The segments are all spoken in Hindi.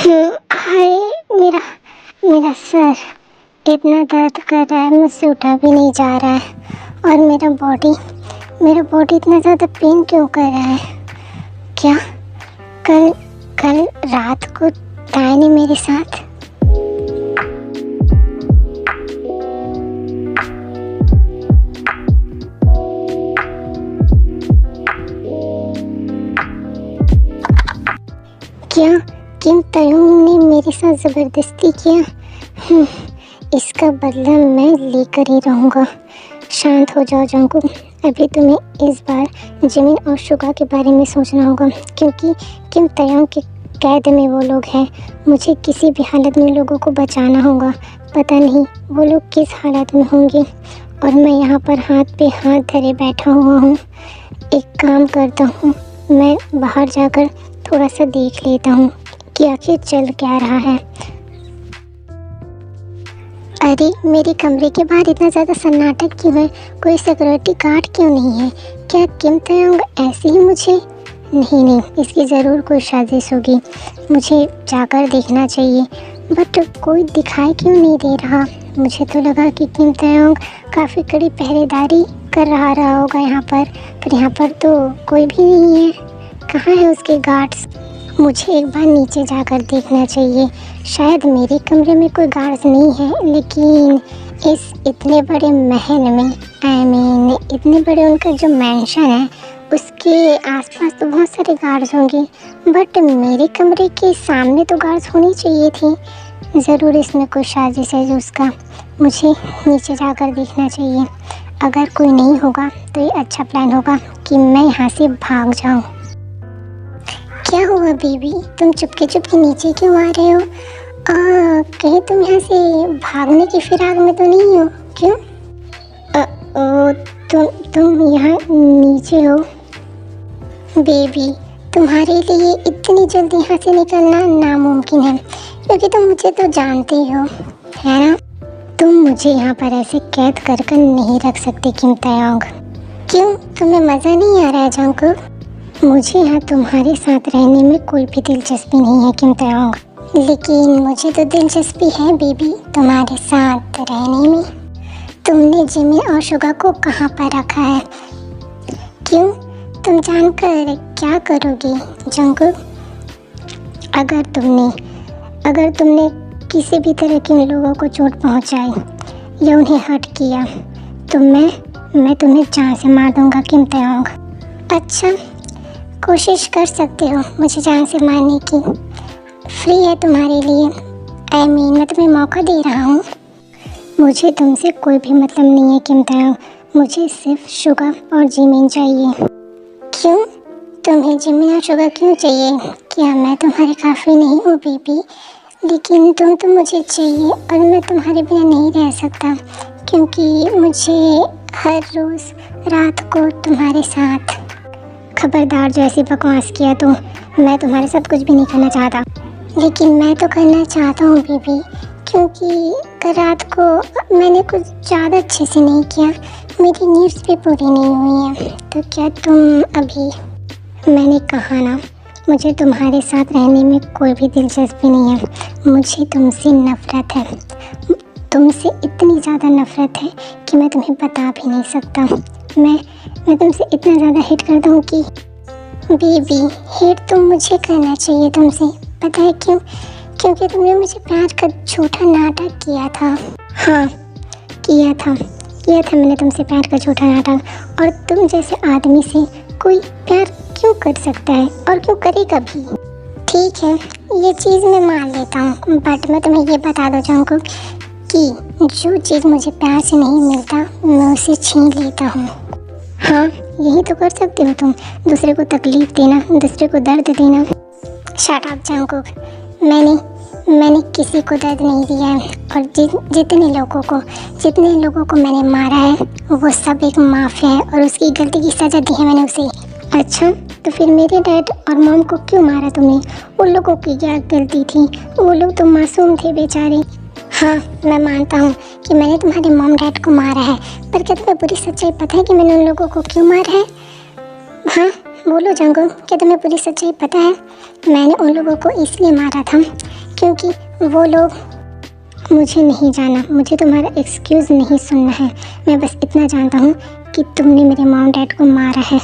हाय, मेरा मेरा सर इतना दर्द कर रहा है, मुझसे उठा भी नहीं जा रहा है। और मेरा बॉडी इतना ज़्यादा पेन क्यों कर रहा है? क्या कल कल रात को ताया ने मेरे साथ क्या किम तयोंग ने मेरे साथ ज़बरदस्ती किया? इसका बदला मैं लेकर ही रहूँगा। शांत हो जाओ जंगकुक, अभी तुम्हें इस बार जिमिन और शुगा के बारे में सोचना होगा, क्योंकि किम तयोंग के कैद में वो लोग हैं। मुझे किसी भी हालत में लोगों को बचाना होगा। पता नहीं वो लोग किस हालत में होंगे और मैं यहाँ पर हाथ पे हाथ धरे बैठा हुआ हूँ। एक काम करता हूँ, मैं बाहर जाकर थोड़ा सा देख लेता हूँ कि आखिर चल क्या रहा है। अरे, मेरे कमरे के बाहर इतना ज़्यादा सन्नाटा क्यों है? कोई सिक्योरिटी गार्ड क्यों नहीं है? क्या किम तयोंग ऐसे ही मुझे नहीं, इसकी ज़रूर कोई साजिश होगी। मुझे जाकर देखना चाहिए, बट कोई दिखाई क्यों नहीं दे रहा? मुझे तो लगा कि किम तयोंग काफ़ी कड़ी पहरेदारी कर रहा होगा यहाँ पर यहाँ पर तो कोई भी नहीं है। कहाँ है उसके गार्ड्स? मुझे एक बार नीचे जाकर देखना चाहिए। शायद मेरे कमरे में कोई गार्ड्स नहीं है, लेकिन इस इतने बड़े महल में इतने बड़े उनका जो मैंशन है उसके आसपास तो बहुत सारे गार्ड्स होंगे, बट मेरे कमरे के सामने तो गार्ड्स होनी चाहिए थी। ज़रूर इसमें कोई साजिश है जो उसका। मुझे नीचे जाकर देखना चाहिए। अगर कोई नहीं होगा तो ये अच्छा प्लान होगा कि मैं यहाँ से भाग जाऊँ। क्या हुआ बेबी, तुम चुपके नीचे क्यों आ रहे हो? कहीं तुम यहाँ से भागने की फिराक में तो नहीं हो? क्यों? तुम यहाँ नीचे हो? बेबी, तुम्हारे लिए इतनी जल्दी यहाँ से निकलना नामुमकिन है, क्योंकि तुम मुझे तो जानते हो, है ना? तुम मुझे यहाँ पर ऐसे कैद कर नहीं रख सकते किम तयोंग। क्यों, तुम्हें मज़ा नहीं आ रहा है जंगकुक? मुझे यहाँ तुम्हारे साथ रहने में कोई भी दिलचस्पी नहीं है किम तयोंग, लेकिन मुझे तो दिलचस्पी है बेबी तुम्हारे साथ रहने में। तुमने जिमिन और शुगा को कहाँ पर रखा है? क्यों, तुम जानकर क्या करोगी जंगकुक? अगर तुमने किसी भी तरह के लोगों को चोट पहुँचाई या उन्हें हर्ट किया तो मैं तुम्हें जान से मार दूँगा किम तयोंग। अच्छा, कोशिश कर सकते हो मुझे जान से मारने की। फ्री है तुम्हारे लिए। मैं तुम्हें मौका दे रहा हूँ। मुझे तुमसे कोई भी मतलब नहीं है किम तयोंग। मुझे सिर्फ शुगा और जिमिन चाहिए। क्यों, तुम्हें जिमिन और शुगा क्यों चाहिए? क्या मैं तुम्हारे काफ़ी नहीं हूँ बेबी? लेकिन तुम तो मुझे चाहिए और मैं तुम्हारे बिना नहीं रह सकता, क्योंकि मुझे हर रोज़ रात को तुम्हारे साथ। खबरदार, जो ऐसी बकवास किया तो मैं तुम्हारे साथ कुछ भी नहीं करना चाहता। लेकिन मैं तो करना चाहता हूँ बेबी, क्योंकि कल रात को मैंने कुछ ज़्यादा अच्छे से नहीं किया, मेरी नीड्स भी पूरी नहीं हुई हैं। तो क्या तुम अभी? मैंने कहा ना, मुझे तुम्हारे साथ रहने में कोई भी दिलचस्पी नहीं है। मुझे तुमसे नफ़रत है, तुमसे इतनी ज़्यादा नफ़रत है कि मैं तुम्हें बता भी नहीं सकता। मैं तुमसे इतना ज़्यादा हेट करता हूँ कि बेबी, हेट तो मुझे करना चाहिए तुमसे। पता है क्यों? क्योंकि तुमने मुझे प्यार का झूठा नाटक किया था। हाँ, किया था मैंने तुमसे प्यार का झूठा नाटक। और तुम जैसे आदमी से कोई प्यार क्यों कर सकता है और क्यों करेगा भी? ठीक है, ये चीज़ मैं मान लेता हूँ, बट मैं तुम्हें ये बता दूँ जंगकुक कि जो चीज़ मुझे प्यार से नहीं मिलता मैं उसे छीन लेता हूँ। हाँ, यही तो कर सकते हो तुम, दूसरे को तकलीफ़ देना, दूसरे को दर्द देना। शट अप जंगकुक, मैंने किसी को दर्द नहीं दिया है, और जितने लोगों को मैंने मारा है वो सब एक माफिया है और उसकी गलती की सज़ा दी है मैंने उसे। अच्छा, तो फिर मेरे डैड और मॉम को क्यों मारा तुमने? उन लोगों की क्या गलती थी? वो लोग तो मासूम थे बेचारे। हाँ, मैं मानता हूँ कि मैंने तुम्हारे मॉम डैड को मारा है, पर क्या तुम्हें पूरी सच्चाई पता है कि मैंने उन लोगों को क्यों मारा है? हाँ, बोलो जंगकुक, क्या तुम्हें पूरी सच्चाई पता है? मैंने उन लोगों को इसलिए मारा था क्योंकि वो लोग, मुझे नहीं जाना, मुझे तुम्हारा एक्सक्यूज़ नहीं सुनना है। मैं बस इतना जानता हूँ कि तुमने मेरे मॉम डैड को मारा है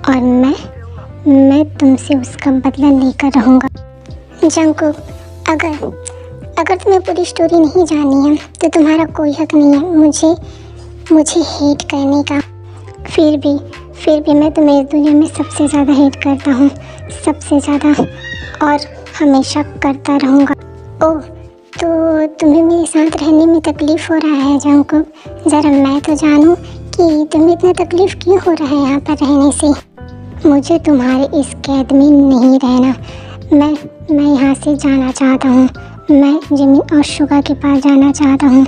और मैं तुमसे उसका बदला लेकर रहूँगा। जंगकुक, अगर तुम्हें पूरी स्टोरी नहीं जाननी है तो तुम्हारा कोई हक नहीं है मुझे हेट करने का। फिर भी मैं तुम्हें इस दुनिया में सबसे ज़्यादा हेट करता हूँ, सबसे ज़्यादा, और हमेशा करता रहूँगा। ओह, तो तुम्हें मेरे साथ रहने में तकलीफ़ हो रहा है जंगकुक? ज़रा मैं तो जानूँ कि तुम्हें इतना तकलीफ़ क्यों हो रहा है यहाँ पर रहने से। मुझे तुम्हारे इस कैद में नहीं रहना। मैं यहाँ से जाना चाहता हूँ। मैं जिमी और शुगा के पास जाना चाहता हूँ,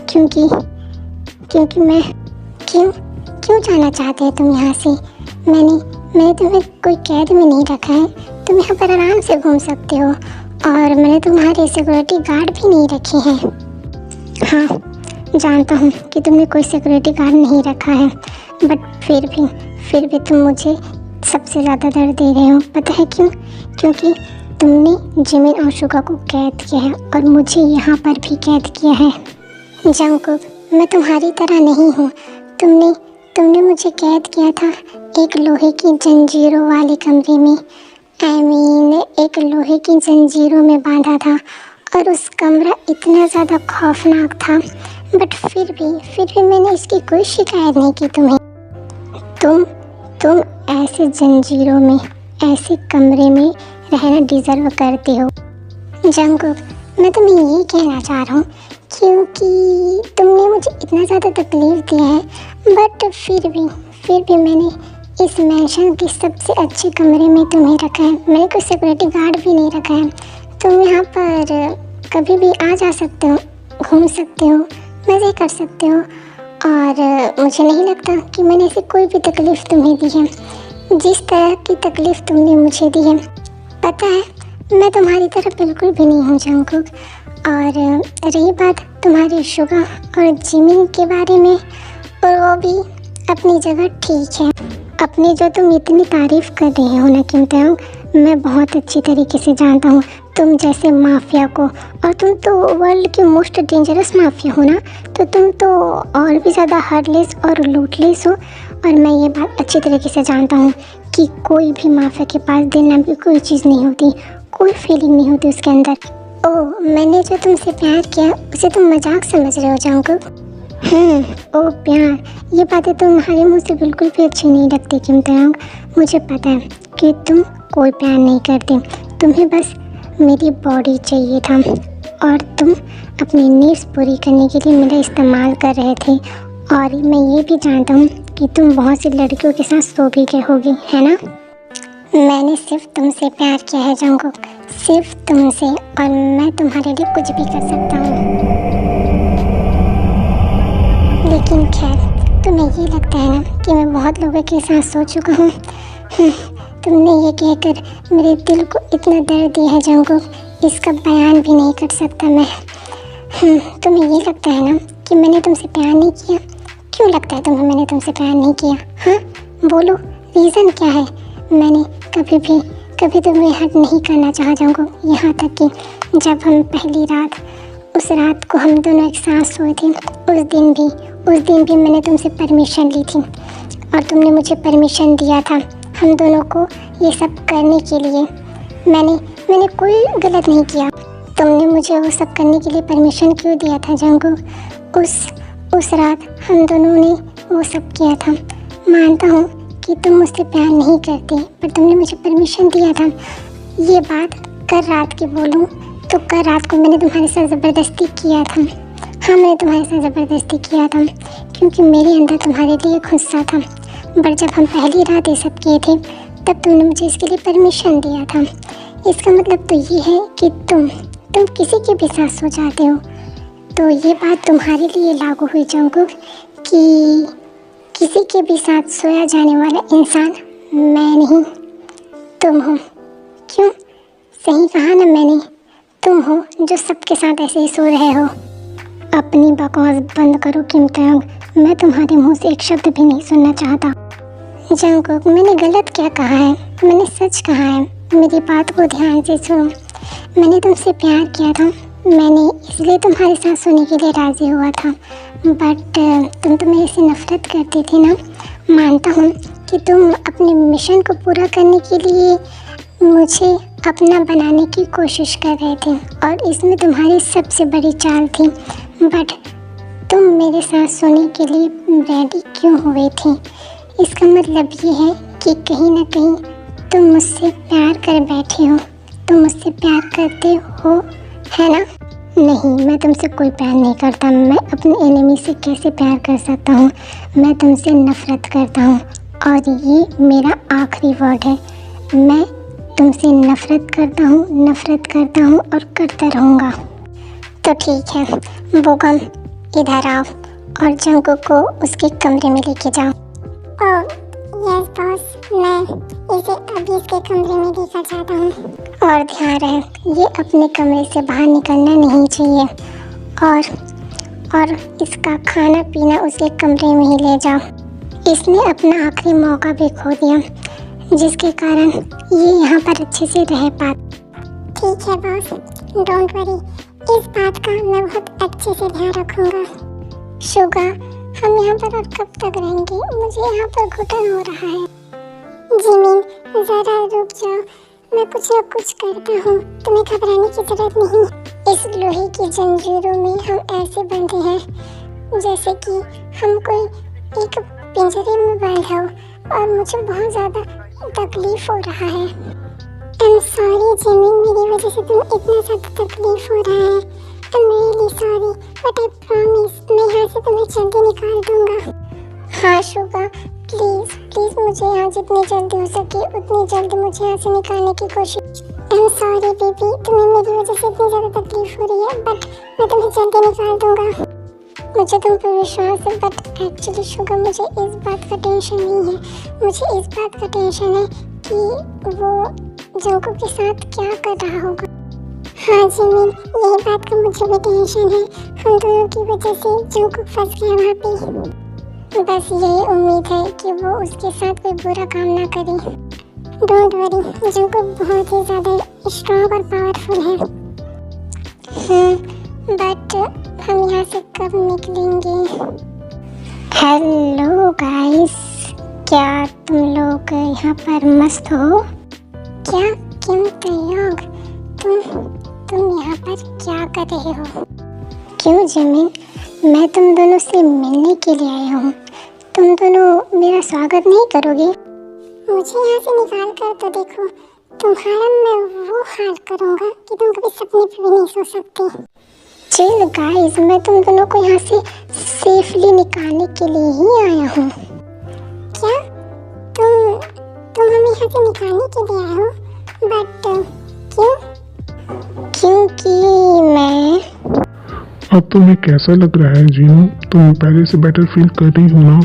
क्योंकि मैं क्यों जाना चाहते हैं तुम यहाँ से? मैंने तुम्हें कोई कैद में नहीं रखा है। तुम यहाँ पर आराम से घूम सकते हो, और मैंने तुम्हारे सिक्योरिटी गार्ड भी नहीं रखे हैं। हाँ, जानता हूँ कि तुमने कोई सिक्योरिटी गार्ड नहीं रखा है, बट फिर भी तुम मुझे सबसे ज़्यादा दर्द दे रहे हो। पता है क्यों? क्योंकि तुमने जिमिन और शुगा को कैद किया है और मुझे यहाँ पर भी कैद किया है। जंगकुक, मैं तुम्हारी तरह नहीं हूँ। तुमने मुझे कैद किया था एक लोहे की जंजीरों वाले कमरे में। एक लोहे की जंजीरों में बांधा था, और उस कमरा इतना ज़्यादा खौफनाक था, बट फिर भी मैंने इसकी कोई शिकायत नहीं की तुम्हें। तुम ऐसे जंजीरों में, ऐसे कमरे में रहना डिज़र्व करते हो। जंगकुक, मैं तुम्हें ये कहना चाह रहा हूँ क्योंकि तुमने मुझे इतना ज़्यादा तकलीफ़ दिया है, बट फिर भी मैंने इस मैंशन के सबसे अच्छे कमरे में तुम्हें रखा है। मैंने कोई सिक्योरिटी गार्ड भी नहीं रखा है। तुम यहाँ पर कभी भी आ जा सकते हो, घूम सकते हो, मज़े कर सकते हो, और मुझे नहीं लगता कि मैंने ऐसी कोई भी तकलीफ़ तुम्हें दी है जिस तरह की तकलीफ़ तुमने मुझे दी है। पता है, मैं तुम्हारी तरह बिल्कुल भी नहीं हूँ जंगकुक। और रही बात तुम्हारे शुगा और जिमिन के बारे में, और वो भी अपनी जगह ठीक है। अपनी जो तुम इतनी तारीफ़ कर रहे हो ना किम ताeyong, मैं बहुत अच्छी तरीके से जानता हूँ तुम जैसे माफिया को, और तुम तो वर्ल्ड की मोस्ट डेंजरस माफिया हो ना, तो तुम तो और भी ज़्यादा हार्डलेस और लूटलेस हो। और मैं ये बात अच्छी तरीके से जानता हूँ कि कोई भी माफिया के पास दिल नाम की कोई चीज़ नहीं होती, कोई फीलिंग नहीं होती उसके अंदर। ओह, मैंने जो तुमसे प्यार किया उसे तुम मजाक समझ रहे हो जंगकुक? ओह प्यार, ये बातें तुम्हारे मुँह से बिल्कुल भी अच्छी नहीं लगती किम ताeyong। मुझे पता है कि तुम कोई प्यार नहीं करते, तुम्हें बस मेरी बॉडी चाहिए था, और तुम अपनी नीड्स पूरी करने के लिए मेरा इस्तेमाल कर रहे थे। और मैं ये भी जानता हूँ कि तुम बहुत सी लड़कियों के साथ सो भी गए होगी, है ना? मैंने सिर्फ तुमसे प्यार किया है जंगकुक, सिर्फ तुमसे, और मैं तुम्हारे लिए कुछ भी कर सकता हूँ। लेकिन खैर, तुम्हें ये लगता है ना कि मैं बहुत लोगों के साथ सो चुका हूँ। तुमने ये कहकर मेरे दिल को इतना दर्द दिया है जंगकुक, इसका बयान भी नहीं कर सकता मैं। तुम्हें ये लगता है ना कि मैंने तुमसे प्यार नहीं किया? क्यों लगता है तुम्हें मैंने तुमसे प्यार नहीं किया? हाँ, बोलो, रीज़न क्या है? मैंने कभी तुम्हें हर्ट नहीं करना चाहा जंगकुक, यहाँ तक कि जब हम पहली रात, उस रात को हम दोनों एक साथ सोए थे, उस दिन भी मैंने तुमसे परमिशन ली थी, और तुमने मुझे परमिशन दिया था हम दोनों को ये सब करने के लिए। मैंने कोई गलत नहीं किया। तुमने मुझे वो सब करने के लिए परमिशन क्यों दिया था जंगकुक? उस रात हम दोनों ने वो सब किया था। मानता हूँ कि तुम मुझसे प्यार नहीं करते, पर तुमने मुझे परमिशन दिया था। ये बात कल रात की बोलूँ तो कल रात को मैंने तुम्हारे साथ ज़बरदस्ती किया था। हाँ, मैंने तुम्हारे साथ ज़बरदस्ती किया था क्योंकि मेरे अंदर तुम्हारे लिए गुस्सा था। पर जब हम पहली रात ये सब किए थे तब तुमने मुझे इसके लिए परमिशन दिया था। इसका मतलब तो ये है कि तुम किसी के भी साथ सो जाते हो। तो ये बात तुम्हारे लिए लागू हुई जंगकुक कि किसी के भी साथ सोया जाने वाला इंसान मैं नहीं, तुम हो। क्यों? सही कहा ना मैंने, तुम हो जो सबके साथ ऐसे ही सो रहे हो। अपनी बकवास बंद करो किम ताeyong, मैं तुम्हारे मुंह से एक शब्द भी नहीं सुनना चाहता। जंगकुक, मैंने गलत क्या कहा है? मैंने सच कहा है, मेरी बात को ध्यान से सुनो। मैंने तुमसे प्यार किया था, मैंने इसलिए तुम्हारे साथ सोने के लिए राज़ी हुआ था, बट तुम तो मेरे से नफ़रत करती थी ना। मानता हूँ कि तुम अपने मिशन को पूरा करने के लिए मुझे अपना बनाने की कोशिश कर रहे थे और इसमें तुम्हारी सबसे बड़ी चाल थी, बट तुम मेरे साथ सोने के लिए रेडी क्यों हुए थे? इसका मतलब ये है कि कहीं ना कहीं तुम मुझसे प्यार कर बैठे हो, तुम मुझसे प्यार करते हो, है ना? नहीं, मैं तुमसे कोई प्यार नहीं करता। मैं अपने एनिमी से कैसे प्यार कर सकता हूँ? मैं तुमसे नफ़रत करता हूँ और ये मेरा आखिरी वर्ड है। मैं तुमसे नफ़रत करता हूँ और करता रहूँगा। तो ठीक है बोगम, इधर आओ और जंगकुक को उसके कमरे में लेके जाओ। यस बॉस, मैं इसे अभी इसके कमरे में लेकर जाता हूँ। और ध्यान रहे, ये अपने कमरे से बाहर निकलना नहीं चाहिए और इसका खाना पीना उसके कमरे में ही ले जाओ। इसने अपना आखिरी मौका भी खो दिया, जिसके कारण ये यहाँ पर अच्छे से रह पाता। ठीक है बॉस, डोंट वरी, इस बात का मैं बहुत अच्छे से ध्यान रखूँगा। शुगा, हम यहाँ पर और कब तक रहेंगे? मुझे यहाँ पर घुटन हो रहा है। जिमिन, ज़रा रुक जाओ, मैं कुछ न कुछ करता हूँ, तुम्हें घबराने की जरूरत नहीं। इस लोहे की जंजीरों में हम ऐसे बंधे हैं जैसे कि हम कोई एक पिंजरे में बंद हो और मुझे बहुत ज़्यादा तकलीफ हो रहा है। आई एम सॉरी जिमिन, मेरी वजह से तुम्हें इतना ज़्यादा तकलीफ हो रहा है। I am really sorry, but I promise मैं यहाँ से तुम्हें जल्दी निकाल दूँगा। हाँ शुगा, प्लीज़ प्लीज़ मुझे यहाँ जितनी जल्दी हो सके उतनी जल्दी मुझे यहाँ से निकालने की कोशिश। आई एम सॉरी बेबी, तुम्हें मेरी वजह से इतनी ज़्यादा तकलीफ हो रही है, बट मैं तुम्हें जल्दी निकाल दूँगा। मुझे तुम पर विश्वास है, बट एक्चुअली शुगा मुझे इस बात का टेंशन नहीं है। मुझे इस बात का टेंशन है कि वो जंगकुक के साथ क्या कर रहा होगा। हाँ जिमिन, यही बात का मुझे भी टेंशन है। हम दोनों की वजह से जंगकुक फंस गया वहाँ पे। बस यही उम्मीद है कि वो उसके साथ कोई बुरा काम ना करे। डोंट वरी, जंगकुक बहुत ही ज़्यादा स्ट्रॉन्ग और पावरफुल है। बट हम यहाँ से कब निकलेंगे? हेलो गाइस, क्या तुम लोग यहाँ पर मस्त हो? क्या किम तयोंग, तुम यहाँ पर क्या कर रहे हो? क्यों जिमिन, मैं तुम दोनों से मिलने के लिए आया हूँ। तुम दोनों मेरा स्वागत नहीं करोगे? मुझे यहाँ से निकाल कर तो देखो, तुम्हारा मैं वो हाल करूँगा कि तुम कभी सपने पे भी नहीं सो सकते। चिल गाइस, मैं तुम दोनों को यहाँ से सेफली निकालने के लिए ही आया हूँ। क्या तुम हमें यहाँ से निकालने के लिए आए हो? बट क्यों? क्योंकि मैं... अब तुम्हें कैसा लग रहा है जीनू? तुम पहले से बेटर फील कर रही हो ना?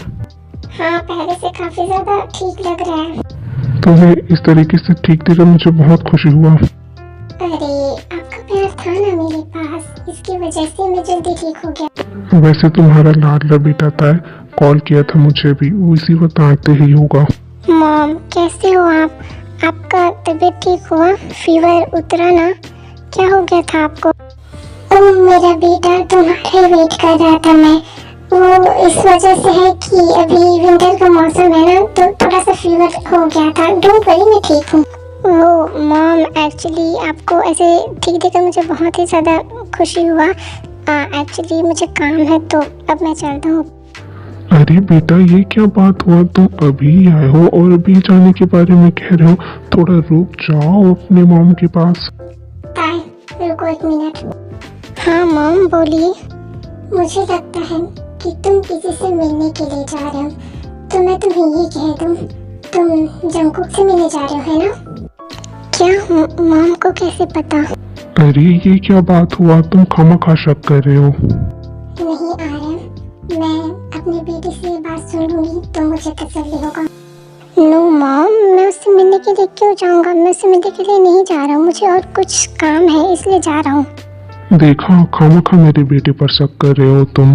हाँ, पहले से काफी ज्यादा ठीक लग रहा है। तुम्हें इस तरीके से ठीक देखकर मुझे बहुत खुशी हुआ। अरे आपका प्यार था ना मेरे पास, इसकी वजह से मैं जल्दी ठीक हो गया। वैसे तुम्हारा लाडला बेटा था, कॉल किया था मुझे भी, वो इसी वक्त आते ही होगा। मॉम, कैसे हो आप? आपका तबीयत ठीक हुआ? फीवर उतरा ना? क्या हो गया था आपको? ओह मेरा बेटा, तुम्हारे वेट कर रहा था मैं। वो इस वजह से है कि अभी विंटर का मौसम है ना, तो थोड़ा सा फीवर हो गया था। डोंट वरी, मैं ठीक हूँ। वो मॉम, एक्चुअली आपको ऐसे ठीक देखकर मुझे बहुत ही ज़्यादा खुशी हुआ। एक्चुअली मुझे काम है तो अब मैं चलता हूँ। अरे बेटा, ये क्या बात हुआ? तुम अभी आए हो और अभी जाने के बारे में कह रहे हो? थोड़ा रुक जाओ अपने मॉम के पास। ताई, रुको एक मिनट। हाँ मॉम, बोलिए। मुझे लगता है कि तुम किसी से मिलने के लिए जा रहे हो, तो मैं तुम्हें ये कह दूं, तुम जंगकुक से मिलने जा रहे हो, है ना? क्या मॉम को कैसे पता? अरे ये क्या बात हुआ? तुम खामखा शक कर रहे हो। नहीं आर्यन, मैं अपने बेटे से ये बात सुन लूंगी तो मुझे तसल्ली होगा। नो मॉम, मैं उससे मिलने के लिए क्यों जाऊंगा? मैं उससे मिलने के लिए नहीं जा रहा हूँ, मुझे और कुछ काम है इसलिए जा रहा हूँ। देखा, खामखा मेरे बेटे पर शक कर रहे हो तुम।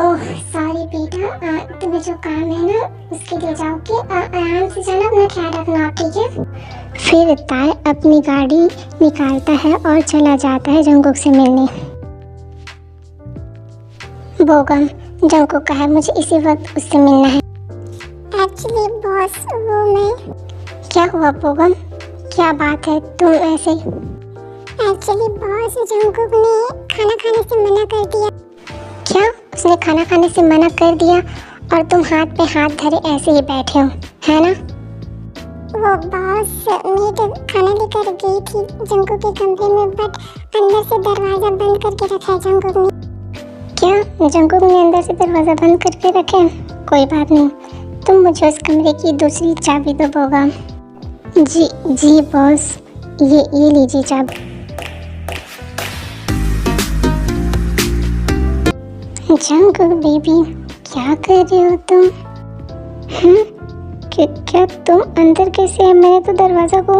ओह सॉरी बेटा, तुम्हें अभी जो काम है ना उसके लिए जाओ कि आराम से जाना, अपना ख्याल रखना, ठीक है। फिर ताई अपनी गाड़ी निकालता है और चला जाता है जंगकुक से मिलने। बोगम, जंगकुक का है, मुझे इसी वक्त उससे मिलना है। एक्चुअली बॉस वो मैं। क्या हुआ बोगम, क्या बात है, तुम ऐसे? एक्चुअली बॉस, जंगकुक ने खाना खाने से मना कर दिया। क्या? उसने खाना खाने से मना कर दिया और तुम हाथ पे हाथ धरे ऐसे ही बैठे हो, है ना? वो बॉस, मेड खाना लेकर गई थी जंगकुक के कमरे में, बट अंदर से दरवाजा बंद करके रखा है जंगकुक ने। क्या? जंगकुक ने अंदर से दरवाजा बंद करके रखे? कोई बात नहीं, तुम मुझे उस कमरे की दूसरी चाबी दो बोगम। जी जी बॉस, ये लीजिए चाबी। जंगकुक बेबी, क्या कर रही हो तुम? क्या तुम अंदर कैसे है? मैंने तो दरवाजा को